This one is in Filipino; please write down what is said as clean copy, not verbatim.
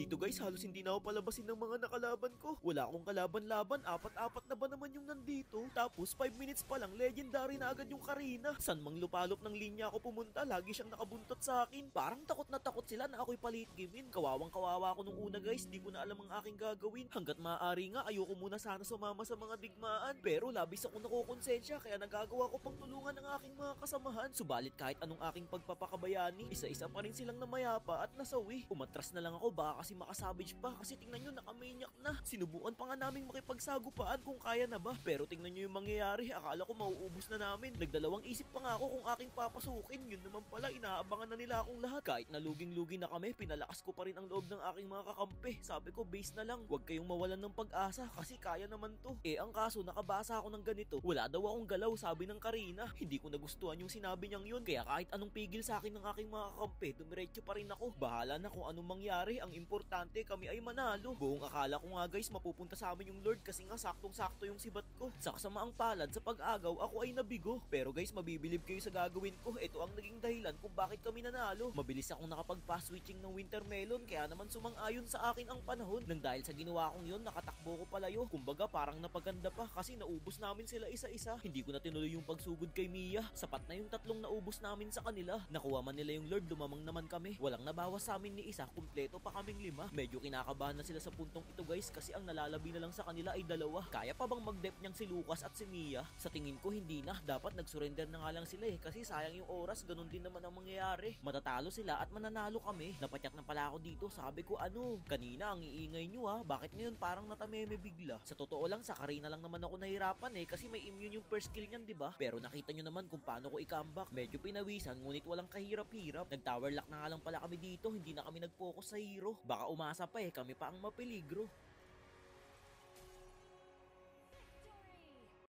Dito guys, halos hindi na ako palabasin ng mga nakalaban ko. Wala akong kalaban-laban, apat-apat na ba naman yung nandito? Tapos 5 minutes pa lang, legendary na agad yung Karina. San mang lupalop ng linya ako pumunta, lagi siyang nakabuntot sa akin. Parang takot na takot sila na ako'y palit gamein. Kawawang kawawa ako nung una guys, di ko na alam ang aking gagawin. Hanggat maaari nga, ayoko muna sana sumama sa mga digmaan. Pero labis ako nakukonsensya, kaya nagagawa ko pang tulungan ng aking mga kasamahan. Subalit kahit anong aking pagpapakabayani, isa-isa pa rin silang namayapa at nasawi. Umatras na lang ako, baka kasi makasabage pa, kasi tingnan nyo nakamanyak na. Sinubukan pa nga naming makipagsagupaan kung kaya na ba, pero tingnan nyo yung mangyayari, akala ko mauubos na namin. Nagdalawang isip pa nga ako kung aking papasukin, yun naman pala inaabangan na nila akong lahat. Kahit na luging-lugi na kami, pinalakas ko pa rin ang loob ng aking mga kakampi. Sabi ko base na lang, huwag kayong mawalan ng pag-asa kasi kaya naman to. Ang kaso nakabasa ako ng ganito, wala daw akong galaw, sabi ng Karina. Hindi ko nagustuhan yung sinabi niyang yun, kaya kahit anong pigil sa akin ng aking mga kakampi, dumiretso pa rin ako. Bahala na kung anong mangyari, ang importante kami ay manalo. Buong akala ko nga guys mapupunta sa amin yung Lord kasi nga saktong-sakto yung sibat ko. Sa kasamaang palad sa pag-agaw ako ay nabigo. Pero guys mabibilib kayo sa gagawin ko, ito ang naging dahilan kung bakit kami nanalo. Mabilis akong nakapag-pass switching ng Wintermelon kaya naman sumang-ayon sa akin ang panahon. Nang dahil sa ginawa kong yun nakatakbo ko palayo. Kumbaga parang napaganda pa kasi naubos namin sila isa-isa. Hindi ko na tinuloy yung pagsugod kay Mia. Sapat na yung tatlong naubos namin sa kanila. Nakuha man nila yung Lord, lumamang naman kami. Walang nabawas sa amin ni isa, kumpleto pa kaming 5. Medyo kinakabahan na sila sa puntong ito guys kasi ang nalalabi na lang sa kanila ay 2. Kaya pa bang mag-dep niyang si Lucas at si Mia? Sa tingin ko hindi na, dapat nag-surrender na nga lang sila kasi sayang yung oras, ganun din naman ang mangyayari. Matatalo sila at mananalo kami. Napatyak na pala ako dito, sabi ko kanina ang iingay nyo bakit ngayon parang natameme bigla? Sa totoo lang sa Karina lang naman ako nahirapan kasi may immune yung first kill niyan diba? Pero nakita nyo naman kung paano ko i-comeback. Medyo pinawisan ngunit walang kahirap-hirap. Nag-tower lock na nga lang pala kami dito, hindi na kami nag-focus sa hero. Baka umasa pa kami pa ang mapeligro.